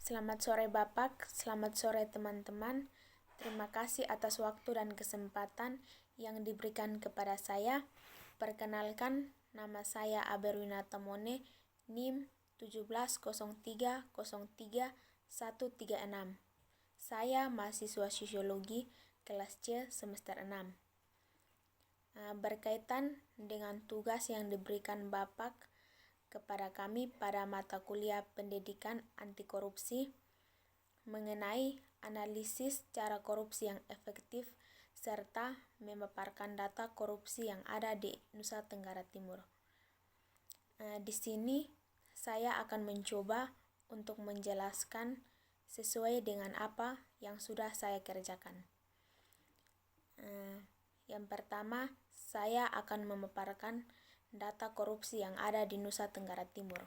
Selamat sore Bapak, selamat sore teman-teman. Terima kasih atas waktu dan kesempatan yang diberikan kepada saya. Perkenalkan, nama saya Aberwina Tamone, NIM 1703033136. Saya mahasiswa Sosiologi kelas C semester 6. Berkaitan dengan tugas yang diberikan Bapak kepada kami pada mata kuliah pendidikan anti korupsi mengenai analisis cara korupsi yang efektif serta memaparkan data korupsi yang ada di Nusa Tenggara Timur. Di sini saya akan mencoba untuk menjelaskan sesuai dengan apa yang sudah saya kerjakan. Yang pertama, saya akan memaparkan data korupsi yang ada di Nusa Tenggara Timur.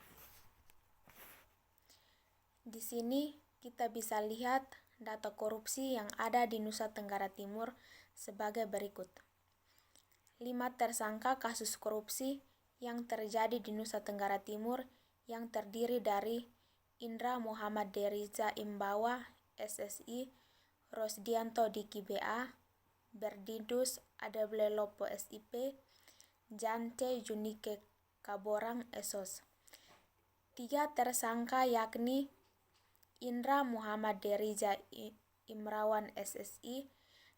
Di sini kita bisa lihat data korupsi yang ada di Nusa Tenggara Timur sebagai berikut. 5 tersangka kasus korupsi yang terjadi di Nusa Tenggara Timur yang terdiri dari Indra Muhammad Deriza Imbawa, SSI, Rosdianto Diki BA, Berdidus Adablelopo SIP, Jante Junike Kaborang Esos. 3 tersangka yakni Indra Muhammad Deriza Imrawan SSI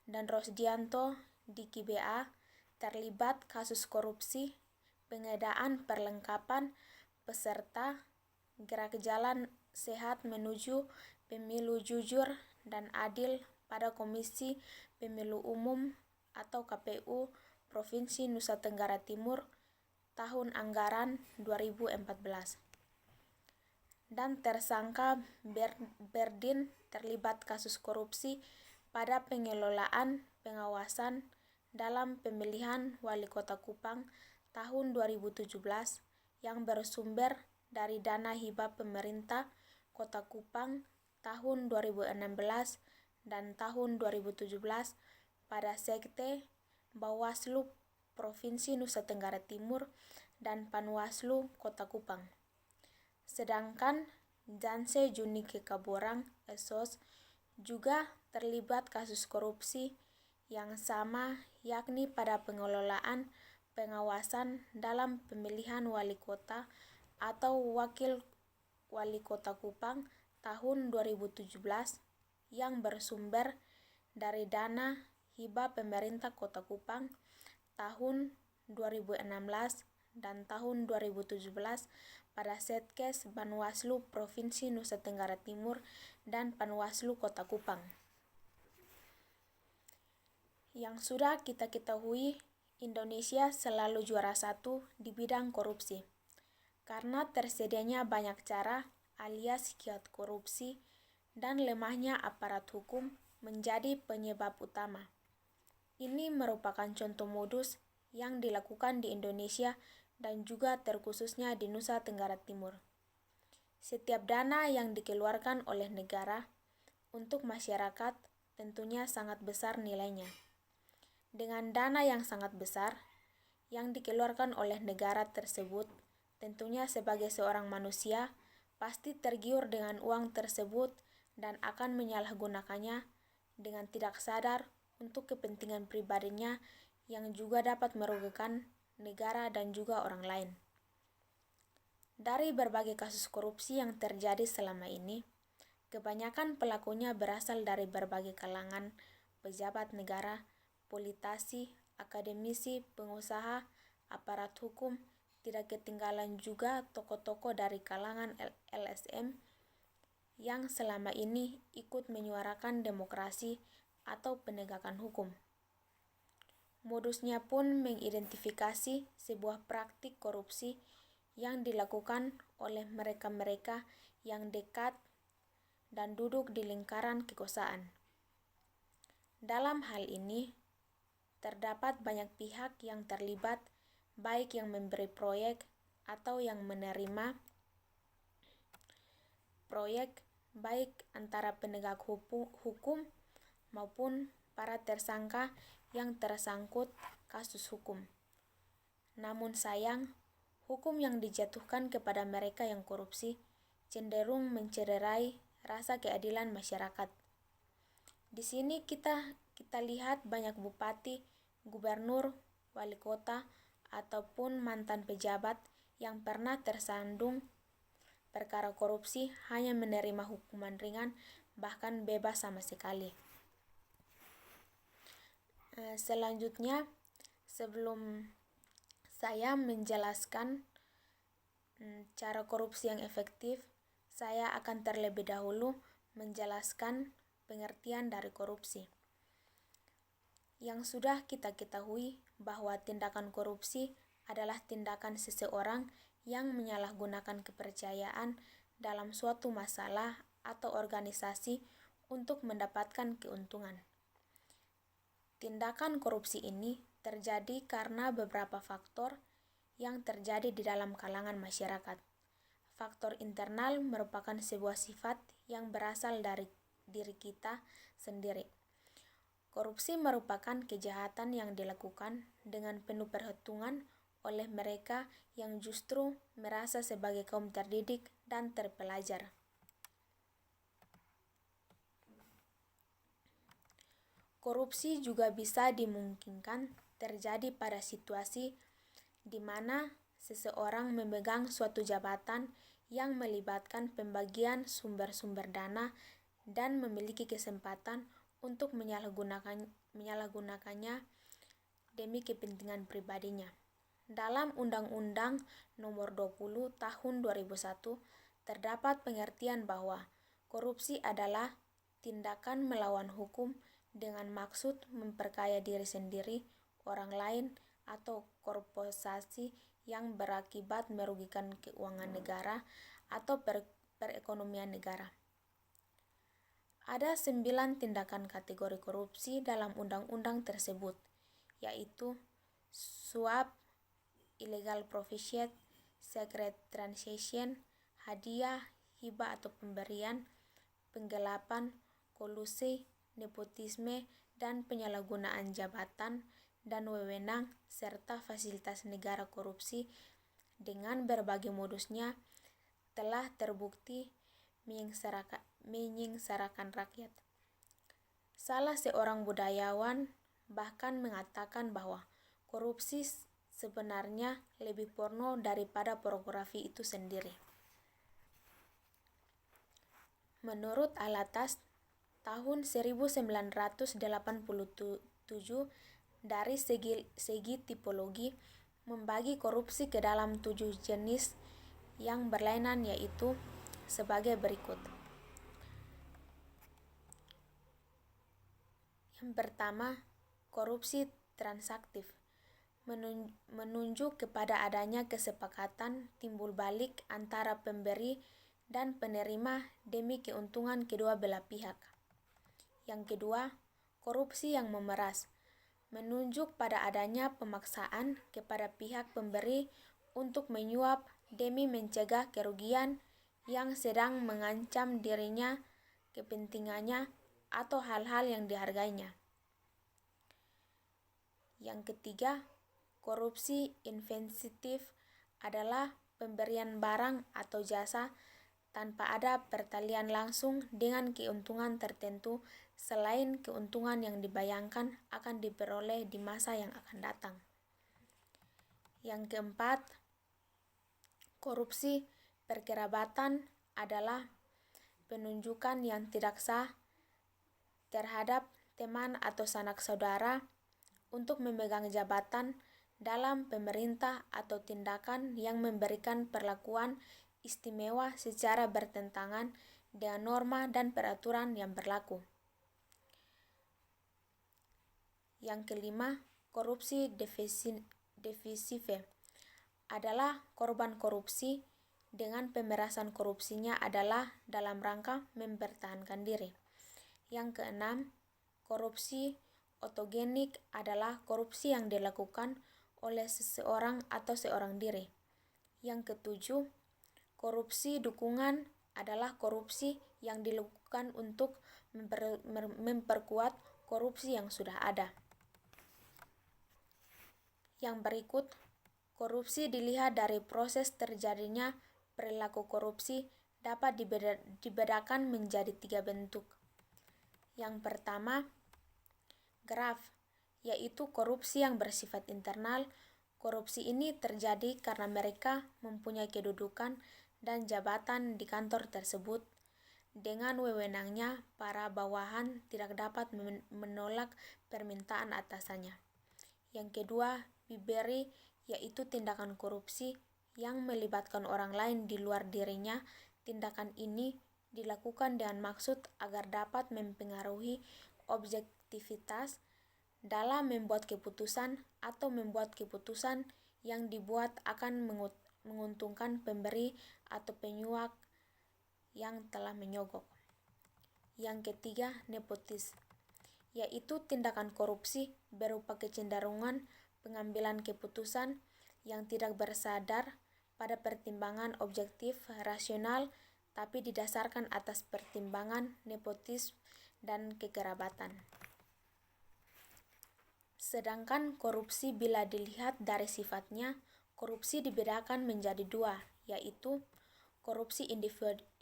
dan Rosdianto Diki BA terlibat kasus korupsi pengadaan perlengkapan peserta Gerak Jalan Sehat Menuju Pemilu Jujur dan Adil pada Komisi Pemilu Umum atau KPU Provinsi Nusa Tenggara Timur tahun anggaran 2014. Dan tersangka Berdin terlibat kasus korupsi pada pengelolaan pengawasan dalam pemilihan Wali Kota Kupang tahun 2017 yang bersumber dari dana hibah pemerintah Kota Kupang tahun 2016 dan tahun 2017 pada Sekte Bawaslu Provinsi Nusa Tenggara Timur dan Panwaslu Kota Kupang. Sedangkan Janse Junike Kaborang Esos juga terlibat kasus korupsi yang sama yakni pada pengelolaan pengawasan dalam pemilihan wali kota atau wakil wali kota Kupang tahun 2017 yang bersumber dari dana hibah pemerintah Kota Kupang tahun 2016 dan tahun 2017 pada Setkes Panwaslu Provinsi Nusa Tenggara Timur dan Panwaslu Kota Kupang. Yang sudah kita ketahui, Indonesia selalu juara 1 di bidang korupsi. Karena tersedianya banyak cara alias kiat korupsi dan lemahnya aparat hukum menjadi penyebab utama. Ini merupakan contoh modus yang dilakukan di Indonesia dan juga terkhususnya di Nusa Tenggara Timur. Setiap dana yang dikeluarkan oleh negara untuk masyarakat tentunya sangat besar nilainya. Dengan dana yang sangat besar yang dikeluarkan oleh negara tersebut, tentunya sebagai seorang manusia pasti tergiur dengan uang tersebut dan akan menyalahgunakannya dengan tidak sadar untuk kepentingan pribadinya yang juga dapat merugikan negara dan juga orang lain. Dari berbagai kasus korupsi yang terjadi selama ini, kebanyakan pelakunya berasal dari berbagai kalangan pejabat negara, politisi, akademisi, pengusaha, aparat hukum, tidak ketinggalan juga tokoh-tokoh dari kalangan LSM yang selama ini ikut menyuarakan demokrasi atau penegakan hukum. Modusnya pun mengidentifikasi sebuah praktik korupsi yang dilakukan oleh mereka-mereka yang dekat dan duduk di lingkaran kekuasaan. Dalam hal ini, terdapat banyak pihak yang terlibat, baik yang memberi proyek atau yang menerima proyek, baik antara penegak hukum maupun para tersangka yang tersangkut kasus hukum. Namun sayang, hukum yang dijatuhkan kepada mereka yang korupsi cenderung mencederai rasa keadilan masyarakat. Di sini kita lihat banyak bupati, gubernur, wali kota, ataupun mantan pejabat yang pernah tersandung perkara korupsi hanya menerima hukuman ringan, bahkan bebas sama sekali. Selanjutnya, sebelum saya menjelaskan cara korupsi yang efektif, saya akan terlebih dahulu menjelaskan pengertian dari korupsi. Yang sudah kita ketahui bahwa tindakan korupsi adalah tindakan seseorang yang menyalahgunakan kepercayaan dalam suatu masalah atau organisasi untuk mendapatkan keuntungan. Tindakan korupsi ini terjadi karena beberapa faktor yang terjadi di dalam kalangan masyarakat. Faktor internal merupakan sebuah sifat yang berasal dari diri kita sendiri. Korupsi merupakan kejahatan yang dilakukan dengan penuh perhitungan oleh mereka yang justru merasa sebagai kaum terdidik dan terpelajar. Korupsi juga bisa dimungkinkan terjadi pada situasi di mana seseorang memegang suatu jabatan yang melibatkan pembagian sumber-sumber dana dan memiliki kesempatan untuk menyalahgunakannya demi kepentingan pribadinya. Dalam Undang-Undang Nomor 20 Tahun 2001 terdapat pengertian bahwa korupsi adalah tindakan melawan hukum dengan maksud memperkaya diri sendiri, orang lain, atau korporasi yang berakibat merugikan keuangan negara atau perekonomian negara. Ada 9 tindakan kategori korupsi dalam undang-undang tersebut, yaitu suap, illegal profit, secret transaction, hadiah, hibah atau pemberian, penggelapan, kolusi, nepotisme, dan penyalahgunaan jabatan dan wewenang, serta fasilitas negara. Korupsi dengan berbagai modusnya telah terbukti menyengsarakan rakyat. Salah seorang budayawan bahkan mengatakan bahwa korupsi sebenarnya lebih porno daripada pornografi itu sendiri. Menurut Alatas, tahun 1987, dari segi tipologi membagi korupsi ke dalam 7 jenis yang berlainan, yaitu sebagai berikut. Yang pertama, korupsi transaktif, menunjuk kepada adanya kesepakatan timbul balik antara pemberi dan penerima demi keuntungan kedua belah pihak. Yang kedua, korupsi yang memeras, menunjuk pada adanya pemaksaan kepada pihak pemberi untuk menyuap demi mencegah kerugian yang sedang mengancam dirinya, kepentingannya, atau hal-hal yang dihargainya. Yang ketiga, korupsi insensitif adalah pemberian barang atau jasa tanpa ada pertalian langsung dengan keuntungan tertentu selain keuntungan yang dibayangkan akan diperoleh di masa yang akan datang. Yang keempat, korupsi perkerabatan adalah penunjukan yang tidak sah terhadap teman atau sanak saudara untuk memegang jabatan dalam pemerintah atau tindakan yang memberikan perlakuan istimewa secara bertentangan dengan norma dan peraturan yang berlaku. Yang kelima, korupsi divisive adalah korban korupsi dengan pemerasan korupsinya adalah dalam rangka mempertahankan diri. Yang keenam, korupsi otogenik adalah korupsi yang dilakukan oleh seseorang atau seorang diri. Yang ketujuh, korupsi dukungan adalah korupsi yang dilakukan untuk memperkuat korupsi yang sudah ada. Yang berikut, korupsi dilihat dari proses terjadinya perilaku korupsi dapat dibedakan menjadi 3 bentuk. Yang pertama, graft, yaitu korupsi yang bersifat internal. Korupsi ini terjadi karena mereka mempunyai kedudukan dan jabatan di kantor tersebut. Dengan wewenangnya, para bawahan tidak dapat menolak permintaan atasannya. Yang kedua, bribery, yaitu tindakan korupsi yang melibatkan orang lain di luar dirinya. Tindakan ini dilakukan dengan maksud agar dapat mempengaruhi objektivitas dalam membuat keputusan atau membuat keputusan yang dibuat akan menguntungkan pemberi atau penyuap yang telah menyogok. Yang ketiga, nepotisme, yaitu tindakan korupsi berupa kecenderungan pengambilan keputusan yang tidak bersandar pada pertimbangan objektif rasional, tapi didasarkan atas pertimbangan nepotisme dan kekerabatan. Sedangkan korupsi bila dilihat dari sifatnya, korupsi dibedakan menjadi 2, yaitu korupsi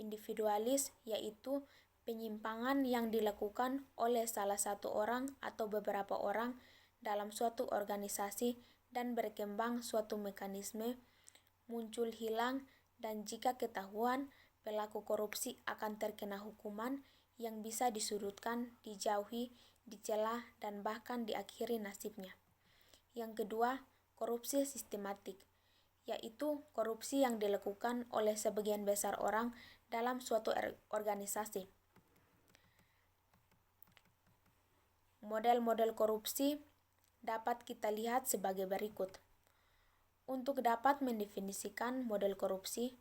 individualis, yaitu penyimpangan yang dilakukan oleh salah satu orang atau beberapa orang dalam suatu organisasi dan berkembang suatu mekanisme, muncul hilang, dan jika ketahuan, pelaku korupsi akan terkena hukuman yang bisa disudutkan, dijauhi, dicela, dan bahkan diakhiri nasibnya. Yang kedua, korupsi sistematik, yaitu korupsi yang dilakukan oleh sebagian besar orang dalam suatu organisasi. Model-model korupsi dapat kita lihat sebagai berikut. Untuk dapat mendefinisikan model korupsi,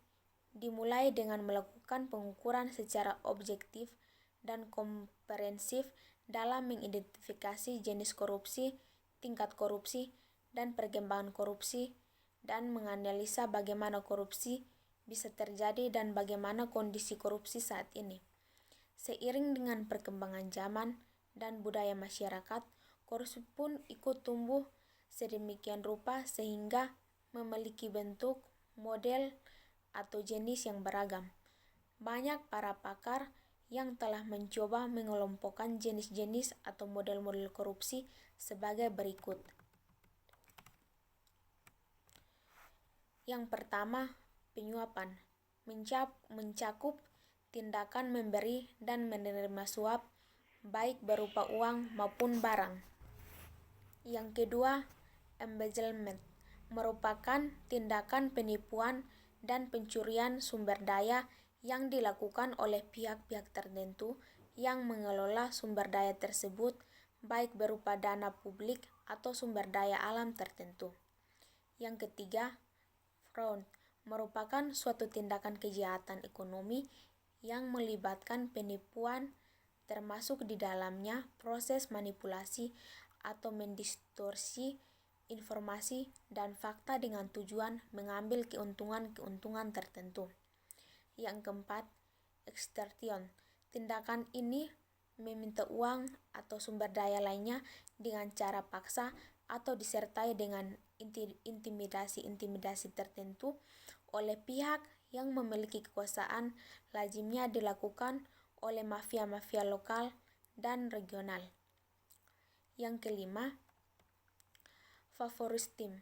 dimulai dengan melakukan pengukuran secara objektif dan komprehensif dalam mengidentifikasi jenis korupsi, tingkat korupsi, dan perkembangan korupsi, dan menganalisa bagaimana korupsi bisa terjadi dan bagaimana kondisi korupsi saat ini. Seiring dengan perkembangan zaman dan budaya masyarakat, korupsi pun ikut tumbuh sedemikian rupa sehingga memiliki bentuk, model, atau jenis yang beragam. Banyak para pakar yang telah mencoba mengelompokkan jenis-jenis atau model-model korupsi sebagai berikut. Yang pertama, penyuapan, mencakup tindakan memberi dan menerima suap, baik berupa uang maupun barang. Yang kedua, embezzlement, merupakan tindakan penipuan dan pencurian sumber daya yang dilakukan oleh pihak-pihak tertentu yang mengelola sumber daya tersebut, baik berupa dana publik atau sumber daya alam tertentu. Yang ketiga, fraud, merupakan suatu tindakan kejahatan ekonomi yang melibatkan penipuan, termasuk di dalamnya proses manipulasi atau mendistorsi informasi dan fakta dengan tujuan mengambil keuntungan tertentu. Yang keempat, extortion. Tindakan ini meminta uang atau sumber daya lainnya dengan cara paksa atau disertai dengan intimidasi tertentu oleh pihak yang memiliki kekuasaan, lazimnya dilakukan oleh mafia-mafia lokal dan regional. Yang kelima, favoritisme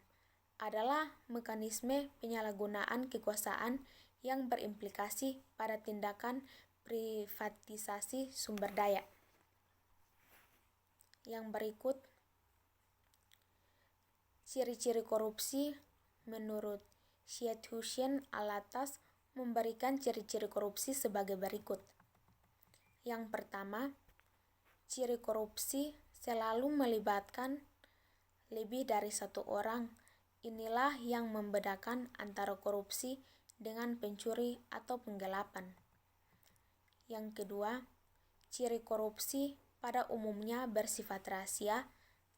adalah mekanisme penyalahgunaan kekuasaan yang berimplikasi pada tindakan privatisasi sumber daya. Yang berikut, ciri-ciri korupsi menurut Syed-Hussein Alatas memberikan ciri-ciri korupsi sebagai berikut. Yang pertama, ciri korupsi selalu melibatkan lebih dari satu orang. Inilah yang membedakan antara korupsi dengan pencuri atau penggelapan. Yang kedua, ciri korupsi pada umumnya bersifat rahasia,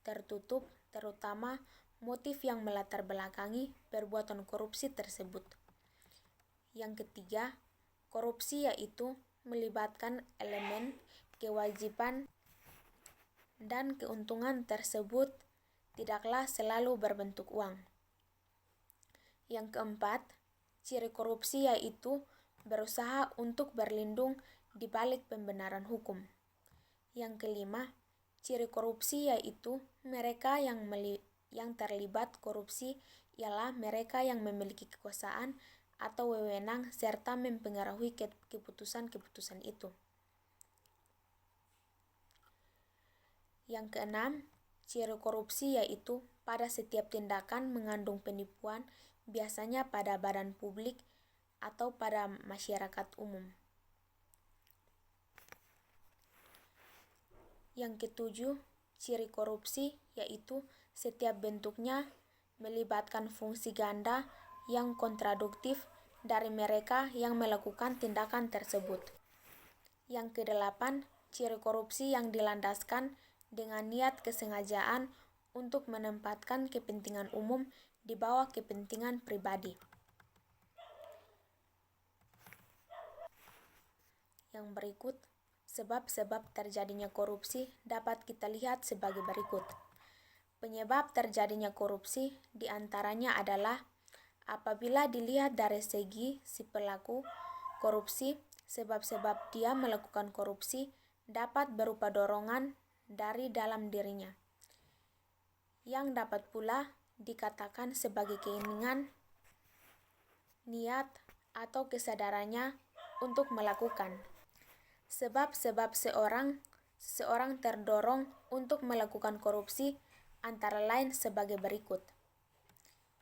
tertutup, terutama motif yang melatar belakangi perbuatan korupsi tersebut. Yang ketiga, korupsi yaitu melibatkan elemen kewajiban dan keuntungan tersebut tidaklah selalu berbentuk uang. Yang keempat, ciri korupsi yaitu berusaha untuk berlindung di balik pembenaran hukum. Yang kelima, ciri korupsi yaitu mereka yang terlibat korupsi ialah mereka yang memiliki kekuasaan atau wewenang serta mempengaruhi keputusan-keputusan itu. Yang keenam, ciri korupsi yaitu pada setiap tindakan mengandung penipuan, biasanya pada badan publik atau pada masyarakat umum. Yang ketujuh, ciri korupsi yaitu setiap bentuknya melibatkan fungsi ganda yang kontraduktif dari mereka yang melakukan tindakan tersebut. Yang kedelapan, ciri korupsi yang dilandaskan dengan niat kesengajaan untuk menempatkan kepentingan umum di bawah kepentingan pribadi. Yang berikut, sebab-sebab terjadinya korupsi dapat kita lihat sebagai berikut. Penyebab terjadinya korupsi diantaranya adalah apabila dilihat dari segi si pelaku korupsi, sebab-sebab dia melakukan korupsi dapat berupa dorongan dari dalam dirinya, yang dapat pula dikatakan sebagai keinginan, niat, atau kesadarannya untuk melakukan. Sebab-sebab seseorang terdorong untuk melakukan korupsi antara lain sebagai berikut.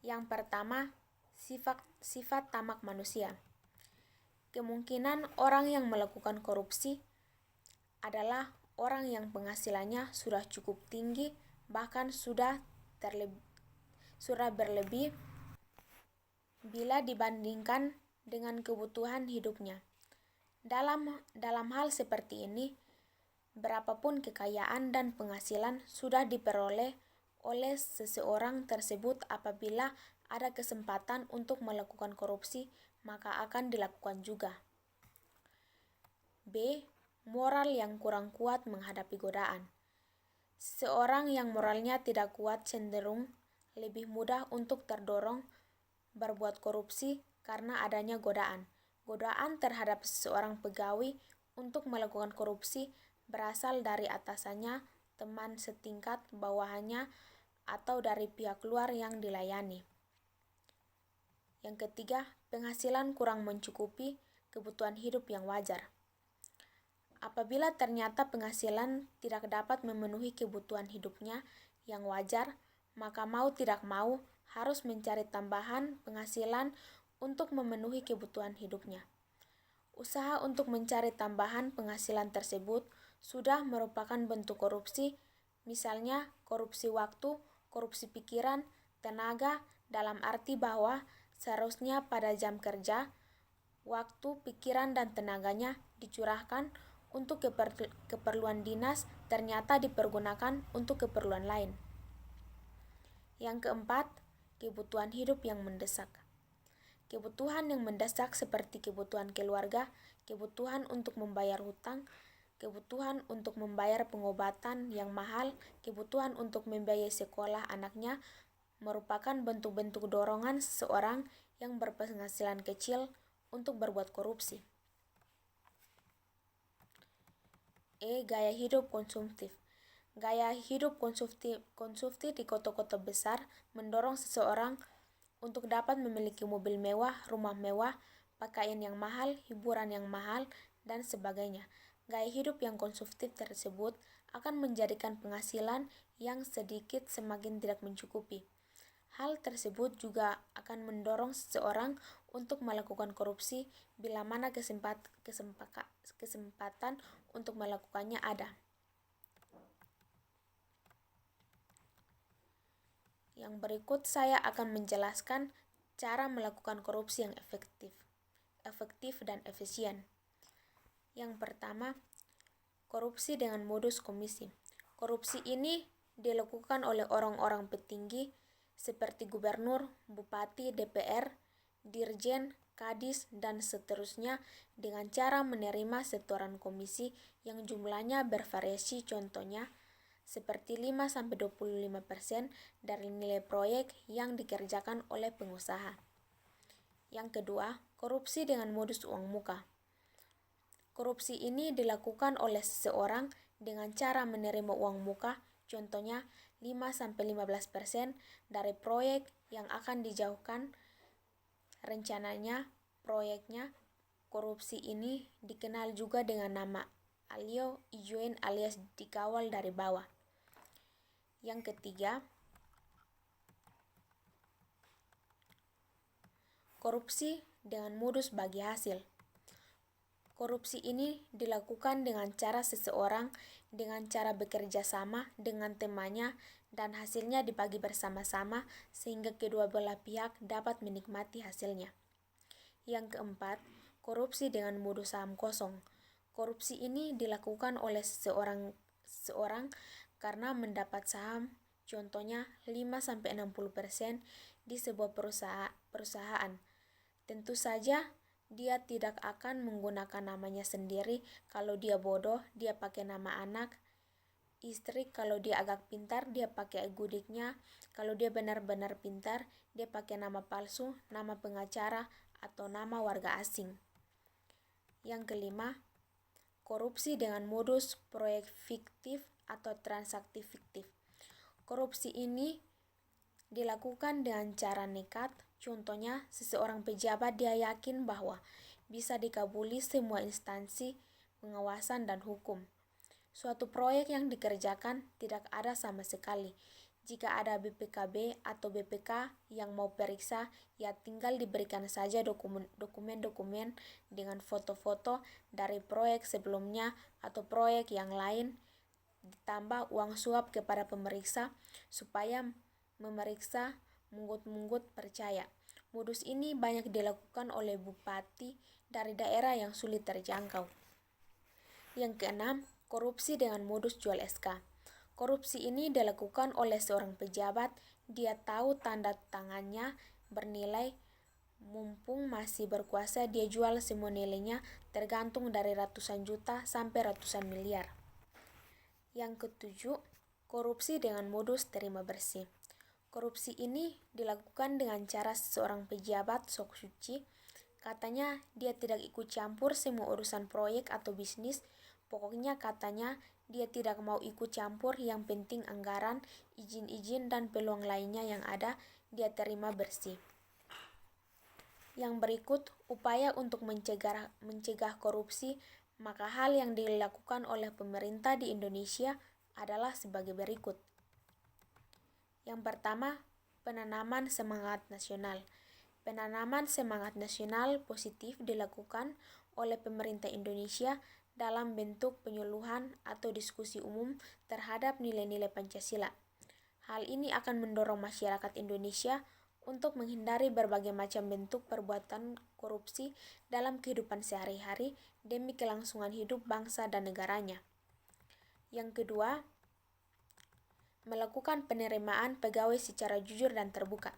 Yang pertama, sifat tamak manusia. Kemungkinan orang yang melakukan korupsi adalah orang yang penghasilannya sudah cukup tinggi, bahkan sudah berlebih bila dibandingkan dengan kebutuhan hidupnya. Dalam hal seperti ini, berapapun kekayaan dan penghasilan sudah diperoleh oleh seseorang tersebut, apabila ada kesempatan untuk melakukan korupsi, maka akan dilakukan juga. B. Moral yang kurang kuat menghadapi godaan. Seorang yang moralnya tidak kuat cenderung lebih mudah untuk terdorong berbuat korupsi karena adanya godaan. Godaan terhadap seseorang pegawai untuk melakukan korupsi berasal dari atasannya, teman setingkat bawahannya, atau dari pihak luar yang dilayani. Yang ketiga, penghasilan kurang mencukupi kebutuhan hidup yang wajar. Apabila ternyata penghasilan tidak dapat memenuhi kebutuhan hidupnya yang wajar, maka mau tidak mau harus mencari tambahan penghasilan untuk memenuhi kebutuhan hidupnya. Usaha untuk mencari tambahan penghasilan tersebut sudah merupakan bentuk korupsi, misalnya korupsi waktu, korupsi pikiran, tenaga, dalam arti bahwa seharusnya pada jam kerja, waktu, pikiran, dan tenaganya dicurahkan untuk keperluan dinas, ternyata dipergunakan untuk keperluan lain. Yang keempat, kebutuhan hidup yang mendesak. Kebutuhan yang mendesak seperti kebutuhan keluarga, kebutuhan untuk membayar hutang, kebutuhan untuk membayar pengobatan yang mahal, kebutuhan untuk membiayai sekolah anaknya, merupakan bentuk-bentuk dorongan seseorang yang berpenghasilan kecil untuk berbuat korupsi. E. Gaya hidup konsumtif. Gaya hidup konsumtif di kota-kota besar mendorong seseorang untuk dapat memiliki mobil mewah, rumah mewah, pakaian yang mahal, hiburan yang mahal, dan sebagainya. Gaya hidup yang konsumtif tersebut akan menjadikan penghasilan yang sedikit semakin tidak mencukupi. Hal tersebut juga akan mendorong seseorang untuk melakukan korupsi bila mana kesempatan untuk melakukannya ada. Yang berikut saya akan menjelaskan cara melakukan korupsi yang efektif dan efisien. Yang pertama, korupsi dengan modus komisi. Korupsi ini dilakukan oleh orang-orang petinggi seperti gubernur, bupati, DPR, dirjen, kadis, dan seterusnya dengan cara menerima setoran komisi yang jumlahnya bervariasi, contohnya seperti 5-25% dari nilai proyek yang dikerjakan oleh pengusaha. Yang kedua, korupsi dengan modus uang muka. Korupsi ini dilakukan oleh seseorang dengan cara menerima uang muka, contohnya 5-15% dari proyek yang akan dijauhkan. Rencananya, proyeknya korupsi ini dikenal juga dengan nama Alio Ijoen alias dikawal dari bawah. Yang ketiga, korupsi dengan modus bagi hasil. Korupsi ini dilakukan dengan cara seseorang dengan cara bekerja sama dengan temannya dan hasilnya dibagi bersama-sama sehingga kedua belah pihak dapat menikmati hasilnya. Yang keempat, korupsi dengan modus saham kosong. Korupsi ini dilakukan oleh seseorang karena mendapat saham, contohnya 5-60% di sebuah perusahaan. Tentu saja dia tidak akan menggunakan namanya sendiri. Kalau dia bodoh, dia pakai nama anak, istri. Kalau dia agak pintar, dia pakai gudiknya. Kalau dia benar-benar pintar, dia pakai nama palsu, nama pengacara, atau nama warga asing. Yang kelima, korupsi dengan modus proyek fiktif atau transaksi fiktif. Korupsi ini dilakukan dengan cara nekat. Contohnya, seseorang pejabat dia yakin bahwa bisa dikabuli semua instansi pengawasan dan hukum. Suatu proyek yang dikerjakan tidak ada sama sekali. Jika ada BPKB atau BPK yang mau periksa, ya tinggal diberikan saja dokumen-dokumen dengan foto-foto dari proyek sebelumnya atau proyek yang lain, ditambah uang suap kepada pemeriksa supaya memeriksa munggut-munggut percaya. Modus ini banyak dilakukan oleh bupati dari daerah yang sulit terjangkau. Yang keenam, korupsi dengan modus jual SK. Korupsi ini dilakukan oleh seorang pejabat. Dia tahu tanda tangannya bernilai, mumpung masih berkuasa dia jual semua nilainya, tergantung dari ratusan juta sampai ratusan miliar. Yang ketujuh, korupsi dengan modus terima bersih. Korupsi ini dilakukan dengan cara seorang pejabat sok suci. Katanya dia tidak ikut campur semua urusan proyek atau bisnis. Pokoknya katanya dia tidak mau ikut campur, yang penting anggaran, izin-izin, dan peluang lainnya yang ada, dia terima bersih. Yang berikut, upaya untuk mencegah korupsi. Maka hal yang dilakukan oleh pemerintah di Indonesia adalah sebagai berikut. Yang pertama, penanaman semangat nasional. Penanaman semangat nasional positif dilakukan oleh pemerintah Indonesia dalam bentuk penyuluhan atau diskusi umum terhadap nilai-nilai Pancasila. Hal ini akan mendorong masyarakat Indonesia untuk menghindari berbagai macam bentuk perbuatan korupsi dalam kehidupan sehari-hari demi kelangsungan hidup bangsa dan negaranya. Yang kedua, melakukan penerimaan pegawai secara jujur dan terbuka.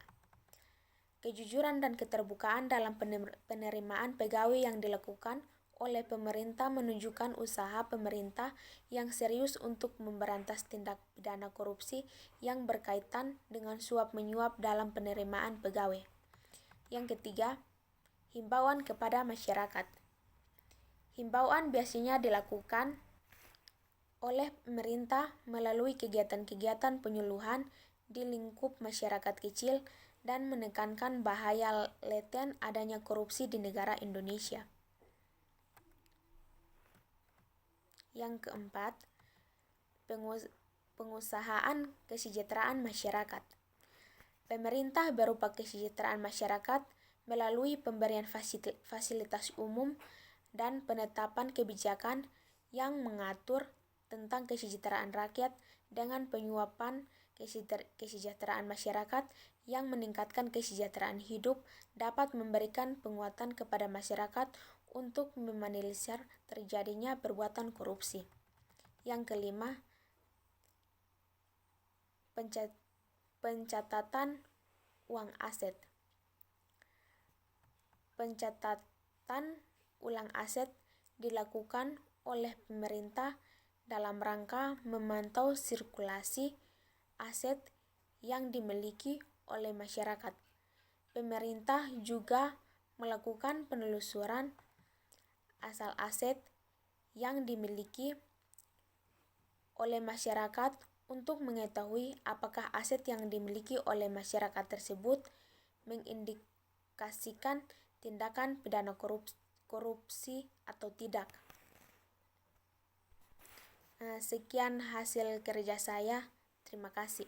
Kejujuran dan keterbukaan dalam penerimaan pegawai yang dilakukan oleh pemerintah menunjukkan usaha pemerintah yang serius untuk memberantas tindak pidana korupsi yang berkaitan dengan suap-menyuap dalam penerimaan pegawai. Yang ketiga, himbauan kepada masyarakat. Himbauan biasanya dilakukan oleh pemerintah melalui kegiatan-kegiatan penyuluhan di lingkup masyarakat kecil dan menekankan bahaya laten adanya korupsi di negara Indonesia. Yang keempat, pengusahaan kesejahteraan masyarakat. Pemerintah berupa kesejahteraan masyarakat melalui pemberian fasilitas umum dan penetapan kebijakan yang mengatur tentang kesejahteraan rakyat dengan penyuapan kesejahteraan masyarakat yang meningkatkan kesejahteraan hidup dapat memberikan penguatan kepada masyarakat untuk meminimalisir terjadinya perbuatan korupsi. Yang kelima, pencatatan uang aset. Pencatatan ulang aset dilakukan oleh pemerintah dalam rangka memantau sirkulasi aset yang dimiliki oleh masyarakat. Pemerintah juga melakukan penelusuran asal aset yang dimiliki oleh masyarakat untuk mengetahui apakah aset yang dimiliki oleh masyarakat tersebut mengindikasikan tindakan pidana korupsi atau tidak. Sekian hasil kerja saya. Terima kasih.